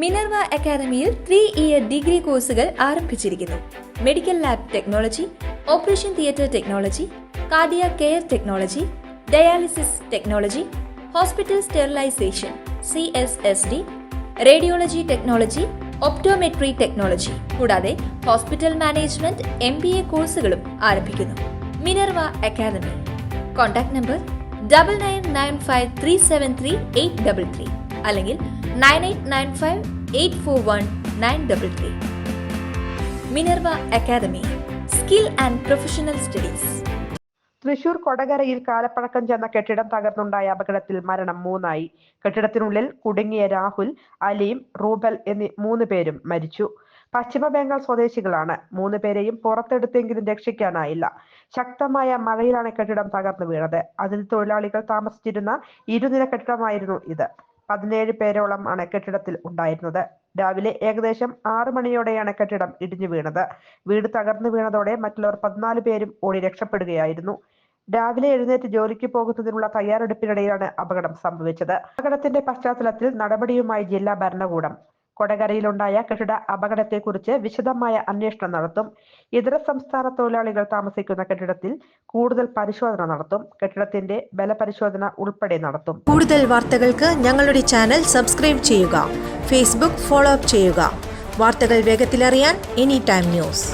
Minerva അക്കാദമിയിൽ 3-ഇയർ degree കോഴ്സുകൾ ആരംഭിച്ചിരിക്കുന്നു. Medical lab technology, operation theatre technology, cardiac care technology, dialysis technology, hospital sterilisation (CSSD), radiology technology, optometry technology കൂടാതെ hospital management MBA കോഴ്സുകളും ആരംഭിക്കുന്നു. Minerva academy. Contact number 9995373833 അല്ലെങ്കിൽ 9895841933. Minerva academy, skill and professional studies. Thrissur കൊടകരയിൽ കാലപ്പഴക്കം ചെന്ന കെട്ടിടം തകർന്നുണ്ടായ അപകടത്തിൽ മരണം 3 കെട്ടിടത്തിനുള്ളിൽ കുടുങ്ങിയ രാഹുൽ, അലീം, റൂബൽ എന്നീ 3 പേരും മരിച്ചു. പശ്ചിമ ബംഗാൾ സ്വദേശികളാണ്. 3 പേരെയും പുറത്തെടുത്തെങ്കിലും രക്ഷിക്കാനായില്ല. ശക്തമായ മഴയിലാണ് കെട്ടിടം തകർന്നു വീണത്. അതിഥി തൊഴിലാളികൾ താമസിച്ചിരുന്ന ഇരുനില കെട്ടിടമായിരുന്നു ഇത്. 17 പേരോളം ആണ് കെട്ടിടത്തിൽ ഉണ്ടായിരുന്നത്. രാവിലെ ഏകദേശം 6 മണിയോടെയാണ് കെട്ടിടം ഇടിഞ്ഞു വീണത്. വീട് തകർന്നു വീണതോടെ മറ്റുള്ളവർ 14 പേരും ഓടി രക്ഷപ്പെടുകയായിരുന്നു. രാവിലെ എഴുന്നേറ്റ് ജോലിക്ക് പോകുന്നതിനുള്ള തയ്യാറെടുപ്പിനിടയിലാണ് അപകടം സംഭവിച്ചത്. അപകടത്തിന്റെ പശ്ചാത്തലത്തിൽ നടപടിയുമായി ജില്ലാ ഭരണകൂടം കൊടകരയിലുണ്ടായ കെട്ടിട അപകടത്തെക്കുറിച്ച് വിശദമായ അന്വേഷണം നടത്തും. ഇതര സംസ്ഥാന തൊഴിലാളികൾ താമസിക്കുന്ന കെട്ടിടത്തിൽ കൂടുതൽ പരിശോധന നടത്തും. കെട്ടിടത്തിന്റെ ബലപരിശോധന ഉൾപ്പെടെ നടത്തും. കൂടുതൽ വാർത്തകൾക്ക് ഞങ്ങളുടെ ചാനൽ സബ്സ്ക്രൈബ് ചെയ്യുക. ഫേസ്ബുക്ക് ഫോളോ അപ്പ് ചെയ്യുക. വാർത്തകൾ വേഗത്തിലറിയാൻ എനി ടൈം ന്യൂസ്.